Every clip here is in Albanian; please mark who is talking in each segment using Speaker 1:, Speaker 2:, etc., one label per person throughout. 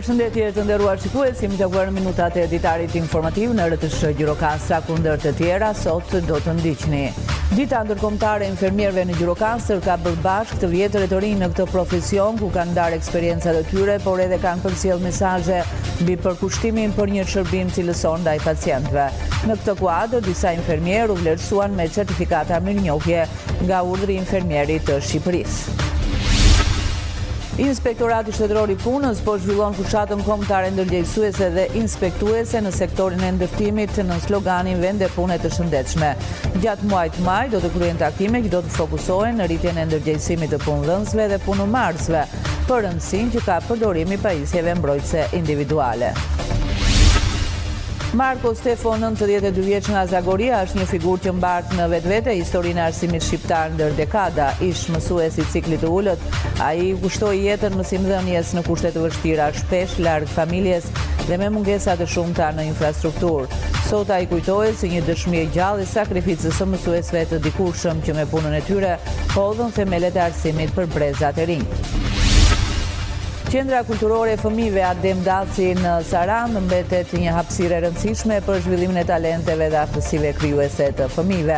Speaker 1: Përshëndetje të nderuar shikues, jemi takuar në minutat e ditarit informativ në RTS Gjirokastra kundër të tjera, sot do të ndiqni. Dita ndërkombëtare e infermierëve në Gjirokastër ka bërë bashkë të vjetër e të rinj në këtë profesion, ku kanë ndarë eksperiencat e tyre, por edhe kanë përcjell mesazhe mbi përkushtimin për një shërbim cilësor ndaj pacientëve. Në këtë kuadër, disa infermierë u vlerësuan me certifikata mirënjohje nga Urdhri i Infermierit të Shqipërisë. Inspektorati Shtetëror i Punës po zhvillon fushatën kombëtare ndërgjegjësuese dhe inspektuese në sektorin e ndërtimit në sloganin Vende pune të shëndetshme. Gjatë muajit maj do të kryen takime që do të fokusohen në rritjen e ndërgjegjësimit të punëdhënësve dhe punëmarrësve, për rëndësinë që ka përdorimi i pajisjeve mbrojtëse individuale. Marko Stefo, 92 vjeç nga Zagoria, është një figurë që mbart në vetvete historinë e arsimit shqiptar ndër dekada. Ish mësues i ciklit të ulët, ai kushtoi jetën mësimdhënies në kushte të vështira, shpesh larg familjes dhe me mungesa të shumta në infrastrukturë. Sot ai kujtohet si një dëshmi e gjallë e sakrificës së mësuesve të dikurshëm që me punën e tyre hodhën themelet e arsimit për brezat e rinj. Qendra kulturore e fëmijëve Adem Daci në Sarandë mbetet një hapësirë e rëndësishme për zhvillimin e talenteve dhe aftësive krijuese të fëmijëve.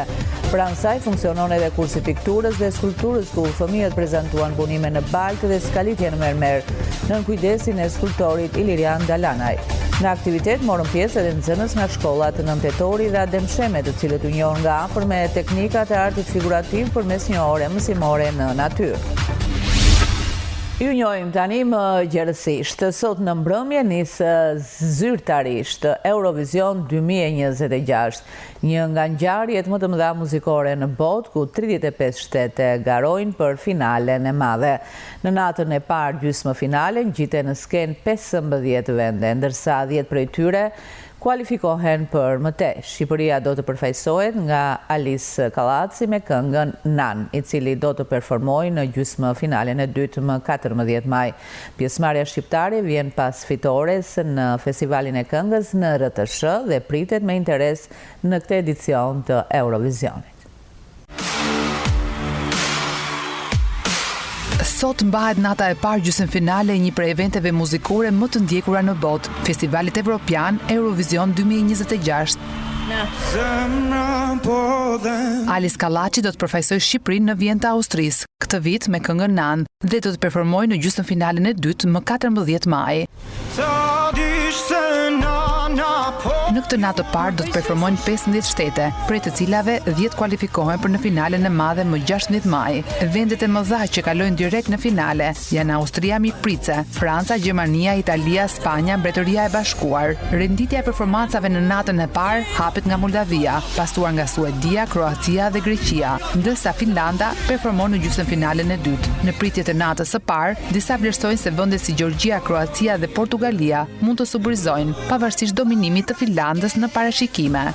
Speaker 1: Pranë saj funksionon edhe kursi pikturës dhe skulpturës, ku fëmijët prezantuan punime në baltë dhe skalitje në mermer, nën kujdesin e skulptorit Ilirian Dalanaj. Në aktivitet morën pjesë edhe nxënës nga shkollat nëntetori dhe Adem Sheme, të cilët u njohën nga afër me teknikat e artit figurativ përmes një ore mësimore në natyrë. Ju njohim tani më gjerësisht. Sot në mbrëmje nis zyrtarisht Eurovision 2026, një nga ngjarjet më të mëdha muzikore në botë, ku 35 shtete garojnë për finalen e madhe. Në natën e parë gjysmëfinale ngjiten në skenë 15 vende, ndërsa 10 prej tyre kualifikohen për më tej. Shqipëria do të përfaqësohet nga Alice Kallaci me këngën Nan, i cili do të performojë në gjysmëfinalen e dytë më 14 maj. Pjesëmarrja shqiptare vjen pas fitores në festivalin e këngës në RTS dhe pritet me interes në këtë edicion të Eurovisionit.
Speaker 2: Sot mbahet nata e parë gjysmëfinale e një prej eventeve muzikore më të ndjekura në botë, Festivalit Evropian Eurovision 2026. Alice Kallaci do të përfaqësojë Shqipërinë në Vjenë të Austrisë këtë vit me këngën Nan dhe do të performojë në gjysmëfinalen e dytë më 14 maj. Në këtë natë të parë do të performojnë 15 shtete, prej të cilave 10 kualifikohen për në finalen e madhe më 16 maj. Vendet e mëdha që kalojnë direkt në finale janë Austria mi price, Franca, Gjermania, Italia, Spanja, Mbretëria e Bashkuar. Renditja e performancave në natën e parë hapet nga Moldavia, pasuar nga Suedia, Kroacia dhe Greqia, ndërsa Finlanda performon në gjysmëfinalen e dytë. Në pritje të natës së parë, disa vlerësojnë se vendet si Gjergjia, Kroacia dhe Portugalia mund të suburizojnë, pavarësisht dominimit të Finlandës në parashikime.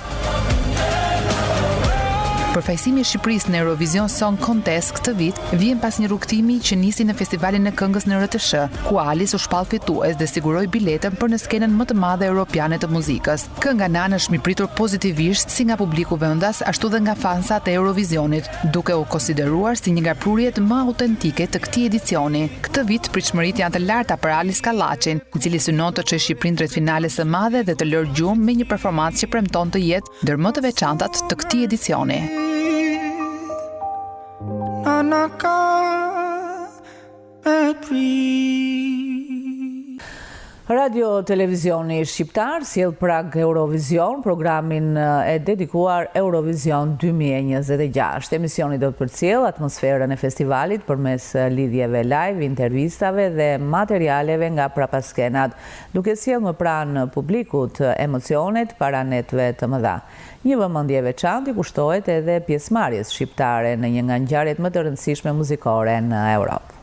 Speaker 2: Përfaqësimi i Shqipërisë në Eurovision Song Contest këtë vit vjen pas një rrugtimi që nisi në festivalin e këngës në RTS, ku Alice u shpall fitues dhe siguroi biletën për në skenën më të madhe europiane të muzikës. Kënga Nan është mirëpritur pozitivisht si nga publiku vendas, ashtu dhe nga fansat e Eurovisionit, duke u konsideruar si një nga prurjet më autentike të këtij edicioni. Këtë vit pritshmëritë janë të larta për Alice Kallacin, i cili synon të çojë Shqipërinë drejt finales së madhe dhe të lërë gjumë me një performancë që premton të jetë ndër më të veçantat të këtij edicioni.
Speaker 1: Radio Televizioni Shqiptar sjell prag Eurovision, programin e dedikuar Eurovision 2026. Emisioni do të përcjell atmosferën e festivalit përmes lidhjeve live, intervistave dhe materialeve nga prapaskenat, duke sjellë më pranë publikut emocionet para netëve të mëdha. Një vëmendje e veçantë kushtohet edhe pjesëmarrjes shqiptare në një nga ngjarjet më të rëndësishme muzikore në Europë.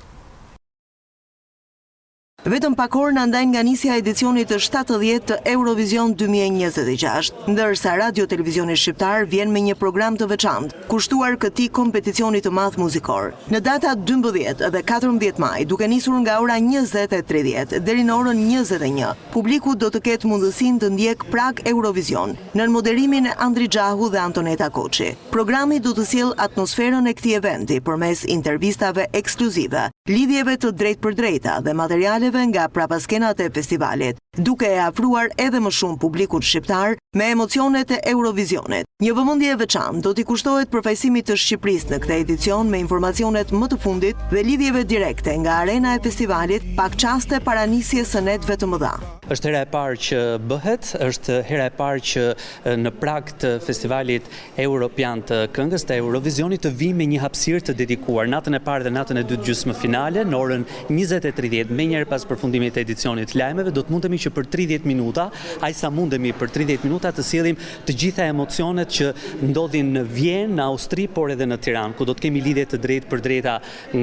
Speaker 3: Vetëm pak orë na ndajnë nga nisja e edicionit të 70 të Eurovision 2026, ndërsa Radio Televizioni Shqiptar vjen me një program të veçantë, kushtuar këtij kompeticioni të madh muzikor. Në data 12 dhe 14 maj, duke nisur nga ora 20:30 deri në orën 21, publiku do të ketë mundësinë të ndjek prag Eurovision, nën moderimin e Andri Xhahu dhe Antoneta Koçi. Programi do të sjellë atmosferën e këtij eventi përmes intervistave ekskluzive, lidhjeve të drejtpërdrejta dhe materialeve nga prapaskenat e festivalit, duke e afruar edhe më shumë publikut shqiptar me emocionet e Eurovisionit. Një vëmendje e veçantë do t'i kushtohet përfaqësimit të Shqipërisë në këtë edicion me informacionet më të fundit dhe lidhjeve direkte nga arena e festivalit, pak qaste para nisjes së netëve të mëdha.
Speaker 4: Është hera e parë që bëhet, është hera e parë që në prag të festivalit Europian të këngës të Eurovisionit të vi me një hapësirë të dedikuar natën e parë dhe natën e dytë gjysmëfinale në orën 20:30 menjëherë pas përfundimit të edicionit të lajmeve. Do të mundemi që për 30 minuta, aq sa mundemi për 30 minuta të sjellim të gjitha emocionet që ndodhin në Vjenë, në Austri, por edhe në Tiranë, ku do të kemi lidhje të drejtpërdrejta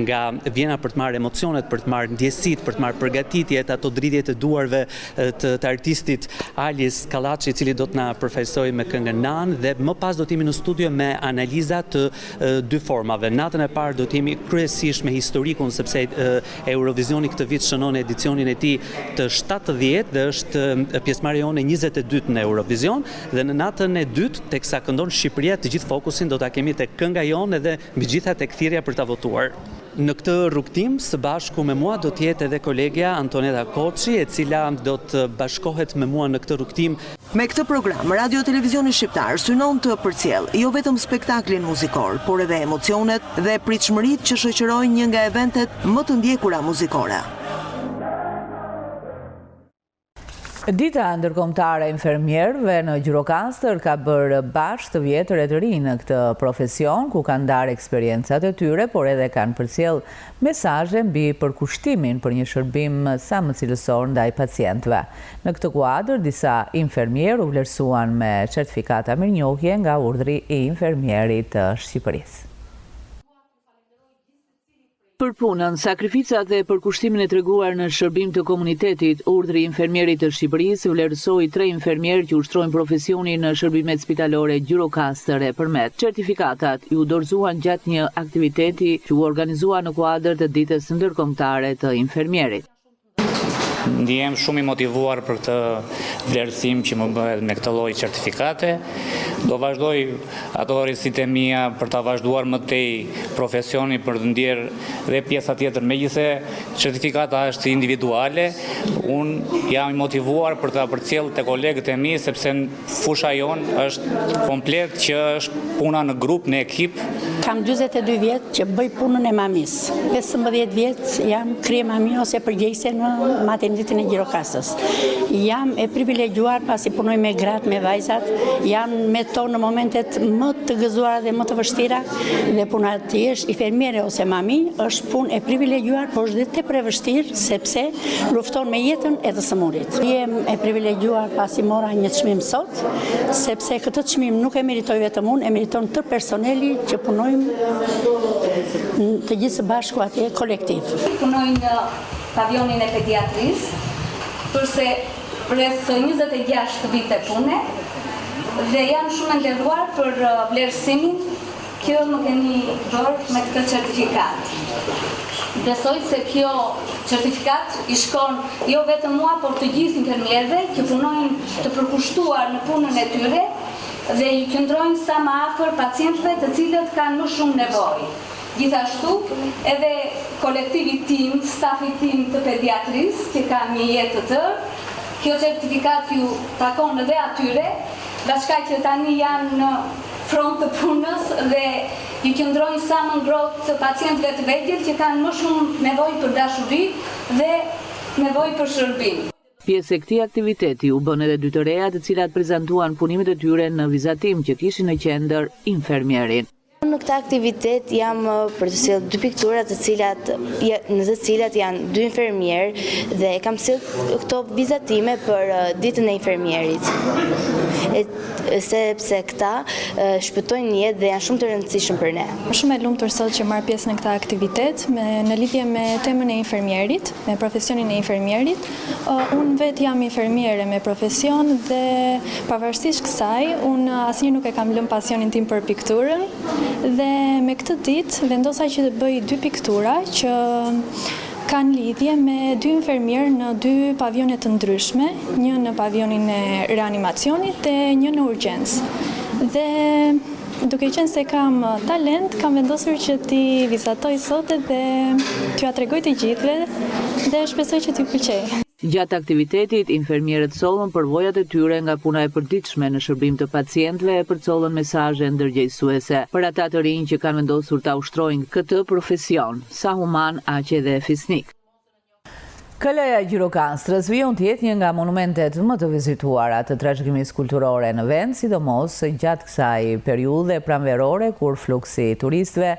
Speaker 4: nga Vjena për të marrë emocionet, për të marrë ndjesitë, për të marrë përgatitjet, ato dridhje të duarve të artistit Alis Kallaçi, i cili do të na përfaqësojë me këngën Nan, dhe më pas do të jemi në studio me analiza të dy formave. Natën e parë do të jemi kryesisht me historikun, sepse Eurovisioni këtë vit shënon edicionin e tij të 70 dhe është pjesëmarrja jonë e 22 në Eurovision, dhe në natën e dytë teksa këndon Shqipëria, të gjithë fokusin do ta kemi tek kënga jonë dhe mbi gjitha tek thirrja për ta votuar. Në këtë rrugtim, së bashku me mua do të jetë edhe kolegja Antoneta Koçi, e cila do të bashkohet me mua në këtë rrugtim.
Speaker 3: Me këtë program, Radio Televizioni Shqiptar synon të përcjellë jo vetëm spektaklin muzikor, por edhe emocionet dhe pritshmëritë që shoqërojnë një nga eventet më të ndjekura muzikore.
Speaker 1: Dita ndërkombëtare e infermierëve në Gjirokastër ka bërë bashkë të vjetër e të rinj në këtë profesion, ku kanë ndarë eksperiencat e tyre, por edhe kanë përcjell mesazhe mbi përkushtimin për një shërbim sa më cilësor ndaj pacientëve. Në këtë kuadër, disa infermierë u vlerësuan me certifikata mirënjohje nga urdhri i infermierit të Shqipërisë. Për punën, sakrificat dhe përkushtimin e treguar në shërbim të komunitetit, urdhri i infermierit të Shqipërisë vlerësoi 3 infermierë që ushtrojnë profesionin në shërbimet spitalore Gjirokastër e përmet. Certifikatat ju dorëzuan gjatë një aktiviteti që u organizua në kuadër të ditës ndërkombëtare të infermierit.
Speaker 5: Ndihem shumë i motivuar për këtë vlerësim që më bëhet me këtë lloj certifikate. Do vazhdoj ato rrisitë mia për ta vazhduar më tej profesioni, për të ndjerë dhe pjesa tjetër. Megjithëse certifikata është individuale, unë jam i motivuar për ta përcjellë te kolegët e mi, sepse fusha jon është komplet, që është puna në grup, në ekip.
Speaker 6: Kam 42 vjet që bëj punën e mamis. 15 vjet jam krye mami ose përgjegjëse në maternitetin e Gjirokastës. Jam e privilegjuar pasi punoj me gratë, me vajzat, jam me to në momentet më të gëzuara dhe më të vështira, dhe puna të jesh infermiere ose mami është punë e privilegjuar, por është dhe tepër e vështirë, sepse lufton me jetën e të sëmurit. Jem e privilegjuar pasi mora një çmim sot, sepse këtë çmim nuk e meritoj vetëm unë, e meriton tërë personeli që punojmë të gjithë së bashku atje kolektiv.
Speaker 7: Punoj në pavionin e pediatrisë, përse rreth 26 vite pune, dhe jam shumë e nderuar për vlerësimin që më keni bërë me këtë certifikat. Besoj se kjo certifikat i shkon jo vetëm mua, por të gjithë infermierëve që punojnë të përkushtuar në punën e tyre dhe i qëndrojnë sa më afër pacientëve të cilët kanë më shumë nevojë. Gjithashtu, edhe kolektivi tim, stafi tim të pediatrisë, që ka një jetë të tërë, kjo certifikat ju takon edhe atyre, bashka që tani janë në front të punës dhe i qëndrojnë sa më ngrohtë të pacientëve të vegjël që kanë më shumë nevojë për dashuri dhe nevojë për shërbim.
Speaker 1: Pjesë e këtij aktiviteti u bën edhe dy të reja, të cilat prezantuan punimet e tyre në vizatim që kishin në qendër infermierin.
Speaker 8: Në këtë aktivitet jam për të sjellë 2 piktura në të cilat janë 2 infermierë, dhe kam sjellë këto vizatime për ditën e infermierit. Sepse këta shpëtojnë jetë dhe janë shumë të rëndësishëm për ne.
Speaker 9: Shumë e lumtur sot që marr pjesë në këtë aktivitet në lidhje me temën e infermierit, me profesionin e infermierit. Unë vetë jam infermiere me profesion dhe pavarësisht kësaj, unë asnjë nuk e kam lënë pasionin tim për pikturën. Dhe me këtë ditë vendosa që të bëj 2 piktura që kanë lidhje me 2 infermierë në 2 pavionet të ndryshme, një në pavionin e reanimacionit dhe një në urgjencë. Dhe duke qenë se kam talent, kam vendosur që ti vizatoj sot dhe t'ju tregoj të gjithëve dhe shpresoj që t'ju pëlqej.
Speaker 1: Gjatë aktivitetit, infermierët sollën përvojat e tyre nga puna e përditshme në shërbim të pacientëve e përcollën mesazhe ndërgjegjësuese për ata të rinj që kanë vendosur ta ushtrojnë këtë profesion, sa human aq edhe fisnik. Kalaja e Gjirokastrës vijon të jetë një nga monumentet më të vizituara të trashëgimisë kulturore në vend, sidomos gjatë kësaj periudhe pranverore kur fluksi i turistëve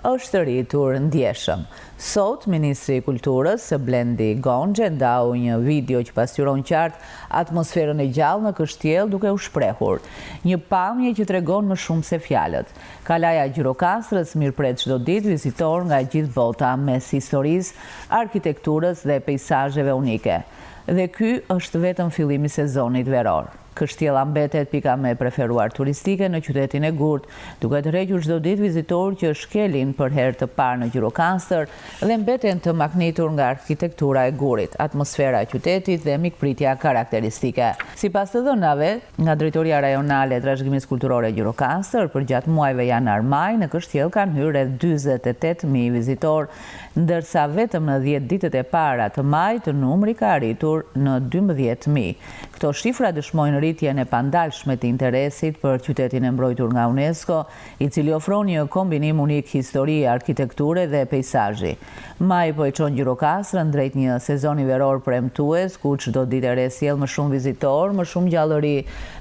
Speaker 1: është rritur ndjeshëm. Sot, Ministri i Kulturës, Blendi Gonxhe, ndau një video që pasqyron qartë atmosferën e gjallë në Kështjell duke u shprehur. Një pamje që tregon më shumë se fjalët. Kalaja e Gjirokastrës mirëpret çdo ditë vizitor nga gjithë bota mes historisë, arkitekturës dhe peizazheve unike. Dhe ky është vetëm fillimi i sezonit veror. Kështjella mbetet pika më e preferuar turistike në qytetin e Gurt, duke tërhequr çdo ditë vizitorë që shkelin për herë të parë në Gjirokastër dhe mbeten të maknitur nga arkitektura e Gurit, atmosfera e qytetit dhe mikpritja karakteristike. Sipas të dhënave nga Drejtoria Rajonale e Trashëgimisë Kulturore e Gjirokastër, për gjatë muajve janar-maj në Kështjell kanë hyrë 48.000 vizitorë, ndërsa vetëm në 10 ditët e para të majit numri ka arritur në 12.000. Këto shifra dëshmojnë rritjen e pandalshme të interesit për qytetin e mbrojtur nga UNESCO, i cili ofron një kombinim unik historie, arkitekture dhe peizazhi. Maji po e çon Gjirokastrën drejt një sezoni veror premtues, ku çdo ditë e re sjell më shumë vizitor, më shumë gjallëri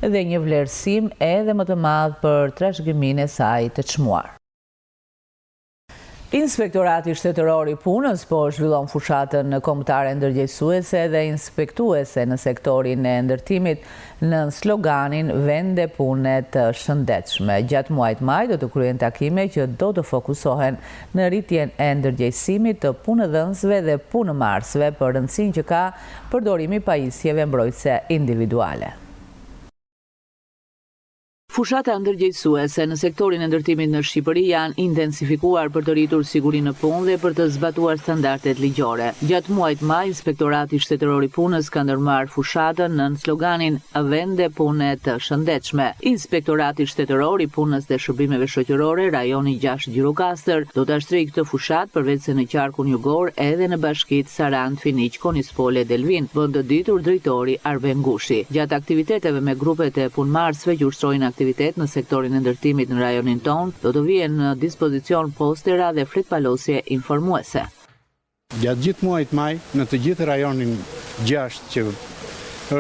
Speaker 1: dhe një vlerësim edhe më të madh për trashëgiminë e saj të çmuar. Inspektorati Shtetëror i Punës po zhvillon fushatën kombëtare ndërgjegjësuese dhe inspektuese në sektorin e ndërtimit në sloganin Vende pune të shëndetshme. Gjatë muajit maj do të kryhen takime që do të fokusohen në rritjen e ndërgjegjësimit të punëdhënësve dhe punëmarrësve për rëndësinë që ka përdorimi i pajisjeve mbrojtëse individuale. Fushat ndërgjegjësuese në sektorin e ndërtimit në Shqipëri janë intensifikuar për të rritur sigurinë në punë dhe për të zbatuar standardet ligjore. Gjatë muajit maj, Inspektorati Shtetëror i Punës ka ndërmarrë fushatën në sloganin Vende pune të shëndetshme. Inspektorati Shtetëror i Punës dhe Shërbimeve Shoqërore, rajoni 6 Gjirokastër, do ta shtrijë këtë fushat përveç se në qarkun jugor edhe në bashkitë Sarand, Finiq, Konispole, Delvin, vend të ditur drejtori Arben Gushi. Gjatë aktiviteteve me grupet e punëmarrësve që ushtrojnë aktivitet në sektorin e ndërtimit në rajonin ton, do të vihen në dispozicion postera dhe fletpalosje informuese.
Speaker 10: Gjatë gjithë muajit maj, në të gjithë rajonin 6 që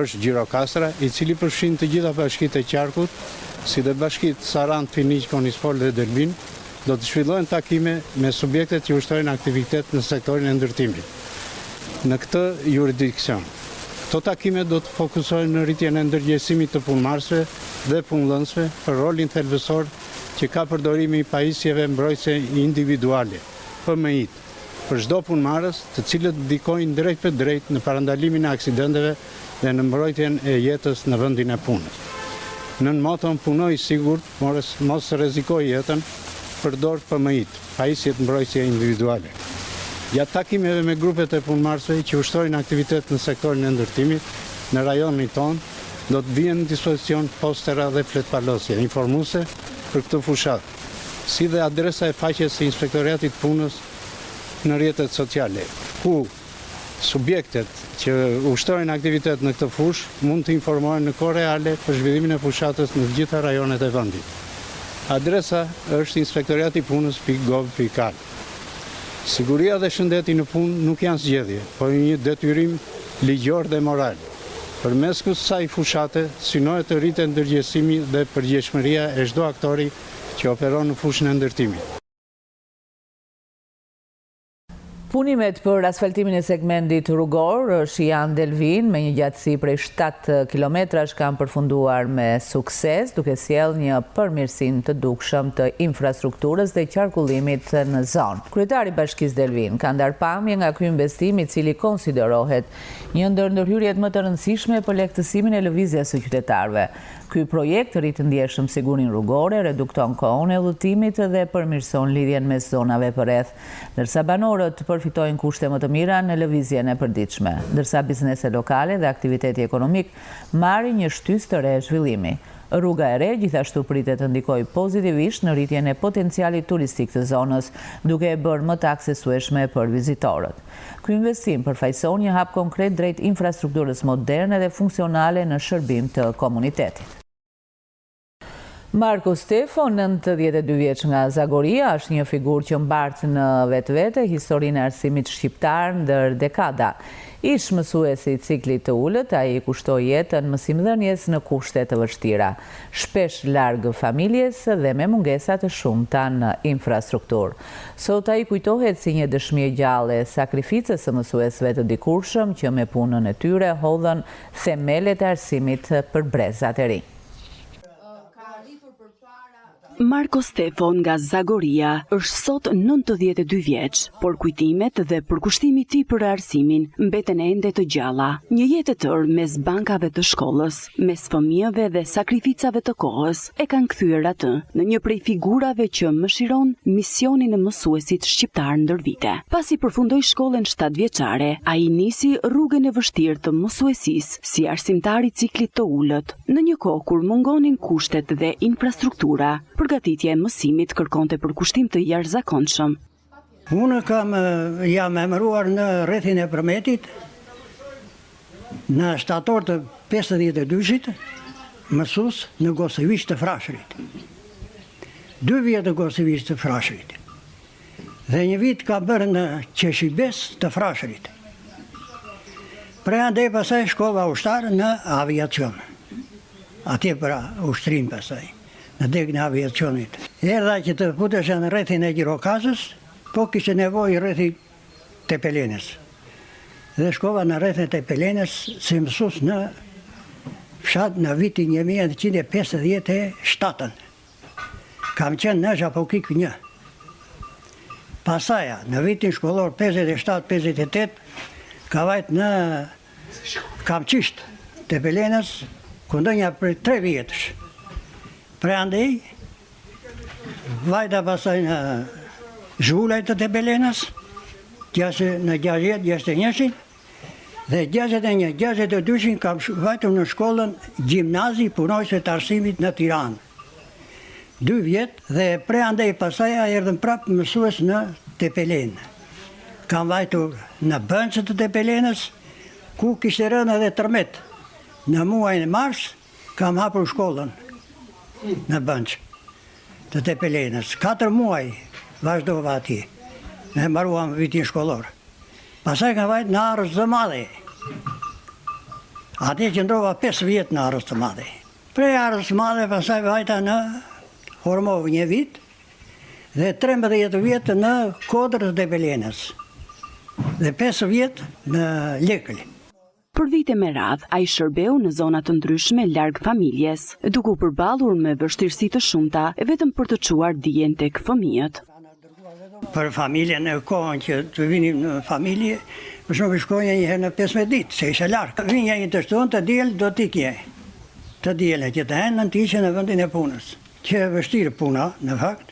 Speaker 10: është Gjirokastra, i cili përfshin të gjitha bashkitë e qarkut, si dhe bashkitë Sarand, Finiq, Konispol dhe Delvin, do të zhvillohen takime me subjektet që ushtrojnë aktivitet në sektorin e ndërtimit. Në këtë jurisdiksion. Këto takime do të fokusohen në rritjen e ndërgjegjësimit të punëmarrësve dhe punëdhënësve për rolin thelbësor që ka përdorimi i pajisjeve mbrojtëse individuale, PMI-t, për çdo punëmarrës, të cilët ndikojnë drejt për drejt në parandalimin e aksidenteve dhe në mbrojtjen e jetës në vendin e punës. Nën moton punoj sigurt, mos rrezikoj jetën, përdor PMI-t, pajisjet mbrojtëse individuale. Gjatë takimeve me grupet e punëmarrësve që ushtrojnë aktivitet në sektorin e ndërtimit në rajonin ton, do të vihen në dispozicion postera dhe fletpalosje informuese për këtë fushat, si dhe adresa e faqes së Inspektoratit Punës në rrjetet sociale, ku subjektet që ushtrojnë aktivitet në këtë fush mund të informohen në kohë reale për zhvillimin e fushatës në të gjitha rajonet e vendit. Adresa është inspektorati-punës.gov.al. Siguria dhe shëndeti në punë nuk janë zgjedhje, por një detyrim ligjor dhe moral. Përmes kësaj fushate, synohet të rritet ndërgjegjësimi dhe përgjegjësia e çdo aktori që operon në fushën e ndërtimit.
Speaker 1: Punimet për asfaltimin e segmentit rrugor Shian Delvin me një gjatësi prej 7 kilometrash kanë përfunduar me sukses, duke sjellë një përmirësim të dukshëm të infrastrukturës dhe qarkullimit në zonë. Kryetari i Bashkisë Delvin ka ndarë pamje nga ky investim, i cili konsiderohet një ndër ndërhyrjet më të rëndësishme për lehtësimin e lëvizjes së qytetarëve. Ky projekt rrit ndjeshëm sigurinë rrugore, redukton kohën e udhëtimit dhe përmirëson lidhjen mes zonave përreth, ndërsa banorët përfitojnë kushte më të mira në lëvizjen e përditshme, ndërsa bizneset lokale dhe aktiviteti ekonomik marrin një shtys të re zhvillimi. Rruga e re gjithashtu pritet të ndikojë pozitivisht në rritjen e potencialit turistik të zonës, duke e bërë më të aksesueshme për vizitorët. Ky investim përfaqëson një hap konkret drejt infrastrukturës moderne dhe funksionale në shërbim të komunitetit. Marko Stefo, 92 vjeç nga Zagoria, është një figurë që mbart në vetvete historinë e arsimit shqiptar ndër dekada. Ish mësuesi i ciklit të ulët, ai kushtoi jetën mësimdhënies në kushte të vështira, shpesh larg familjes dhe me mungesa të shumta në infrastrukturë. Sot ai kujtohet si një dëshmi e gjallë e sakrificës së mësuesve të dikurshëm që me punën e tyre hodhën themelet e arsimit për brezat e rinj.
Speaker 11: Marko Stefo nga Zagoria është sot 92 vjeç, por kujtimet dhe përkushtimi i tij për arsimin mbeten ende të gjalla. Një jetë e tërë mes bankave të shkollës, mes fëmijëve dhe sakrificave të kohës e kanë kthyer atë në një prej figurave që mëshiron misionin e mësuesit shqiptar ndër vite. Pasi përfundoi shkollën 7 vjeçare, ai nisi rrugën e vështirë të mësuesisë si arsimtar i ciklit të ulët, në një kohë kur mungonin kushtet dhe infrastruktura. Përgatitja e mësimit kërkonte përkushtim të jashtëzakonshëm.
Speaker 12: Unë jam emëruar në rrethin e Përmetit në shtator të 52-shit, mësues në Goseviç të Frashërit. 2 vjet në Goseviç të Frashërit. Dhe një vit ka bërë në Qeshibes të Frashërit. Andaj pasaj shkova ushtar në aviacion. Atje për ushtrin pasaj. Në dek në aviacionit. Erdha që të putesha në rrethin e Gjirokastës, po kishte nevojë rrethi Tepelenës. Dhe shkova në rrethin e Tepelenës si mësues në fshat në vitin 1957. Kam qenë në Zhapokik 1. Pasaja, në vitin shkollor 57-58, ka vajt në Kamqisht Tepelenës, ku ndonja për 3 vjetësh. Andaj, vajta pasaj në Zhulaj të Tepelenës, në 61-61, dhe 61-62 kam vajtëm në shkollën gjimnazi punojse të arsimit në Tiranë. 2 vjetë dhe andaj pasaj erdhëm prapë mësues në Tepelenë. Kam vajtur në Bënçë të Tepelenës, ku kishte rënë edhe tërmet. Në muajin e mars kam hapur shkollën në Bënçë të Tepelenës. 4 muaj vazhdova atje. Ne mbaruam vitin shkollor. Pastaj kam vajt në Arës së Madhe. Atje qëndrova 5 vjet në Arës së Madhe. Prej Arës së Madhe pastaj vajta në Hormov 1 vit dhe 13 vjet në Kodër të Tepelenës. Dhe 5 vjet në Lekël.
Speaker 11: Për vite me radh, ai shërbeu në zona të ndryshme larg familjes, duke u përballur me vështirësi të shumta vetëm për të çuar dijen tek fëmijët.
Speaker 12: Për familjen në kohën që të vinim në familje, për shembull shkoja një herë në 15 ditë, se isha larg. Vinja një të shtunë të diel do t'ikje. Të diele që të henë në t'ishe në vendin e punës. Që e vështirë puna, në fakt,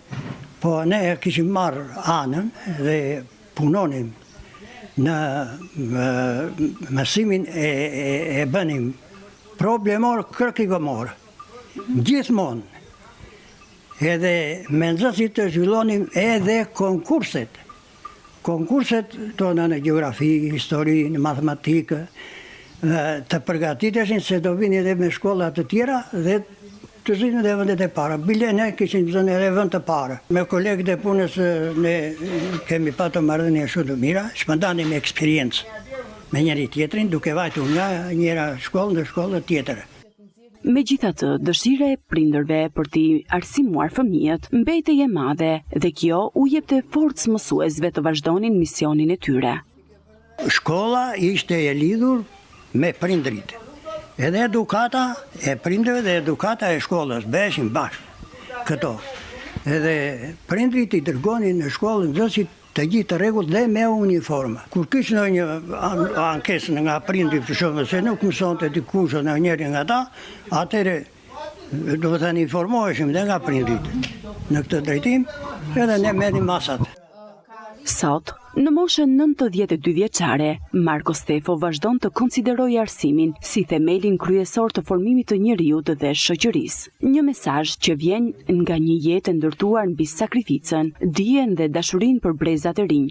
Speaker 12: po ne kishim marrë anën dhe punonim në mësimin e bënim problemor kërkigomor. Gjithmonë. Edhe me nxënësit të zhvillonim edhe konkurset. Konkurset tona në gjeografi, histori, në matematikë, të përgatiteshin se do vini edhe me shkollat të tjera dhe të zinë dhe vëndet e para. Bile ne kishim zënë edhe vënd të para. Me kolegët e punës ne kemi patë marrëdhënie shumë të mira, shpëndanim eksperiencë me njëri tjetrin, duke vajtur nga njëra shkollë në shkollë tjetër.
Speaker 11: Megjithatë, dëshira e prindërve për t'i arsimuar fëmijët mbetej e madhe dhe kjo u jepte forcë mësuesve të vazhdonin misionin e tyre.
Speaker 12: Shkolla ishte e lidhur me prindrit. Edhe edukata e prindërve dhe edukata e shkollës beshin bashkë këto. Edhe prindrit I dërgonin në shkollën nxënësit të gjithë të rregullt dhe me uniformë. Kur kishte një ankesë nga prindrit për shkak se nuk mësonte dikush në njëri nga ata, atëre do të thënë informoheshim dhe nga prindrit në këtë drejtim, edhe ne merrim masat.
Speaker 11: Sot, Në moshën 92 vjeçare, Marko Stefo vazhdon të konsiderojë arsimin si themelin kryesor të formimit të njeriut dhe shoqërisë. Një mesazh që vjen nga një jetë ndërtuar mbi sakrificën, dijen dhe dashurinë për brezat e rinj.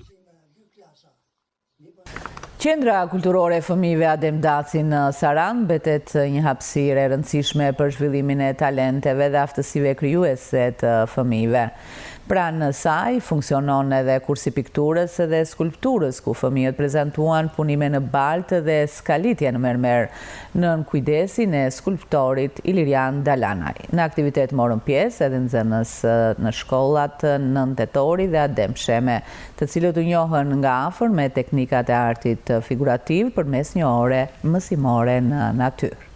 Speaker 1: Qendra kulturore e fëmijëve Adem Daci në Saran mbetet një hapësirë e rëndësishme për zhvillimin e talenteve dhe aftësive krijuese të fëmijëve. Pranë saj funksionon edhe kursi pikturës dhe skulpturës, ku fëmijët prezantuan punime në baltë dhe skalitje në mermer, nën kujdesin e skulptorit Ilirian Dalanaj. Në aktivitet morën pjesë edhe nxënës në shkollat Nën Tetori dhe Adem Sheme, të cilët u njohën nga afër me teknikat e artit figurativ përmes një ore mësimore në natyrë.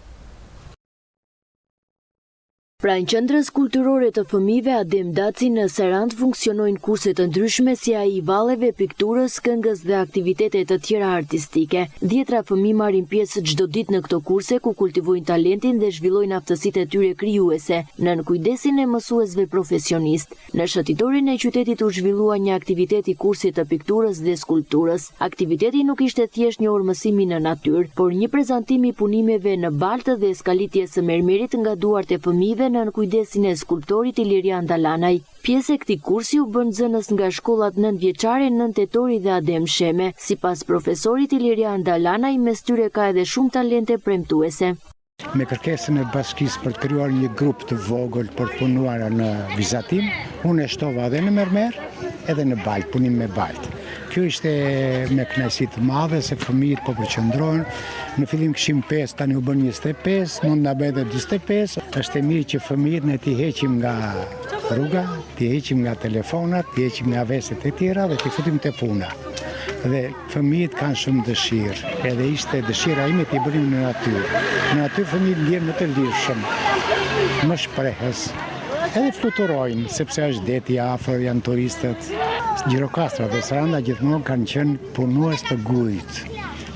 Speaker 13: Pranë qendrës kulturore të fëmijëve Adem Daci në Sarand funksionojnë kurse të ndryshme si ai i valleve, pikturës, këngës dhe aktivitete të tjera artistike. Dhjetra fëmijë marrin pjesë çdo ditë në këto kurse ku kultivojnë talentin dhe zhvillojnë aftësitë e tyre krijuese nën kujdesin e mësuesve profesionistë. Në shëtitorin e qytetit u zhvillua një aktivitet i kursit të pikturës dhe skulpturës. Aktiviteti nuk ishte thjesht një orë mësimi në natyrë, por një prezantim i punimeve në baltë dhe skalitjes së mermerit nga duart e fëmijëve në kujdesin e skulptorit Ilirian Dalanaj. Pjesë e këtij kursi u bën nxënës nga shkollat 9 vjeçare Nën Tetori dhe Adem Sheme. Sipas profesorit Ilirian Dalanaj, mes tyre ka edhe shumë talente premtuese.
Speaker 14: Me kërkesën e bashkisë për të krijuar një grup të vogël për të punuar në vizatim, unë e shtova edhe në mermer, edhe në balt, punim me balt. Kjo ishte me kënaqësi të madhe se fëmijët po përqendrohen. Në fillim kishim 5, tani u bën 25, mund na bëjë edhe 45. Është e mirë që fëmijët ne t'i heqim nga rruga, t'i heqim nga telefonat, t'i heqim nga veset e tjera dhe t'i futim te puna. Dhe fëmijët kanë shumë dëshirë, edhe ishte dëshira ime t'i bënim në natyrë. Në natyrë fëmijët ndjehen më të lirshëm, më shprehës. Edhe fluturojnë, sepse është deti afër, janë turistët. Gjirokastra dhe Saranda gjithmonë kanë qenë punues të gurit.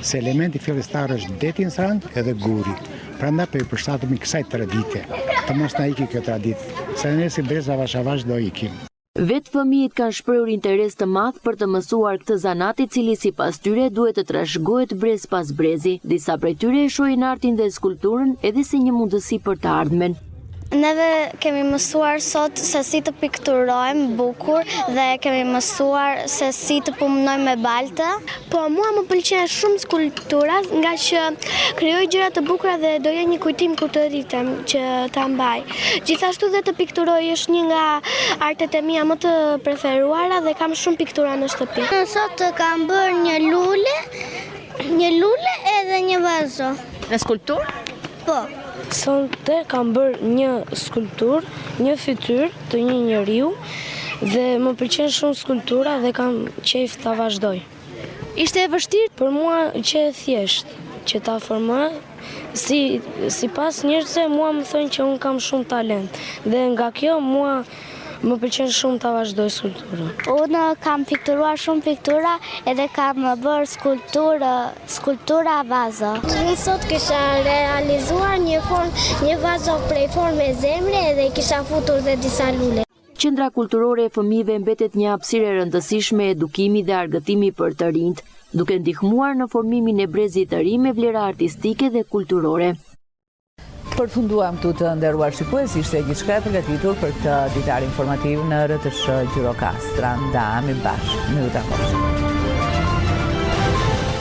Speaker 14: Se elementi fillestar është deti në Sarand edhe guri. Prandaj po i përshtatemi kësaj tradite. Të mos na iki kjo traditë, se ne si breza avash do ikim.
Speaker 13: Vetë fëmijët kanë shprehur interes të madh për të mësuar këtë zanat, i cili sipas tyre duhet të trashëgohet brez pas brezi. Disa prej tyre e shohin artin dhe skulpturën edhe si një mundësi për të ardhmen.
Speaker 15: Neve kemi mësuar sot se si të pikturojmë bukur dhe kemi mësuar se si të punojmë me baltë.
Speaker 16: Po mua më pëlqen shumë skulptura, nga që krijoj gjëra të bukura dhe do jetë një kujtim kur të rritem që ta mbaj. Gjithashtu dhe të pikturoj është një nga artet e mia më të preferuara dhe kam shumë piktura në shtëpi.
Speaker 15: Sot kam bërë një lule edhe një vazo.
Speaker 13: Në skulpturë?
Speaker 15: Po.
Speaker 16: Sonte kam bërë një skulptur, një fytyrë të një njeriu dhe më pëlqen shumë skulptura dhe kam qejf ta vazhdoj.
Speaker 13: Ishte e vështirë?
Speaker 16: Për mua që e thjesht, që ta formoj, sipas njerëzve mua më thonë që unë kam shumë talent dhe nga kjo mua më pëlqen shumë ta vazhdoj skulpturën.
Speaker 15: Unë kam pikturuar shumë piktura edhe kam bërë skulptura vazo.
Speaker 16: Unë sot kisha realizuar një vazo prej forme zemre edhe kisha futur dhe disa lule.
Speaker 13: Qendra kulturore e fëmijëve mbetet një hapësirë e rëndësishme edukimi dhe argëtimi për të rinjt, duke ndihmuar në formimin e brezit të ri me vlera artistike dhe kulturore.
Speaker 1: Përfunduam këtu të nderuar shikues, ishte gjithçka e përgatitur për këtë ditar informativ në RTS Gjirokastra. Ndahemi bashkë. Minuta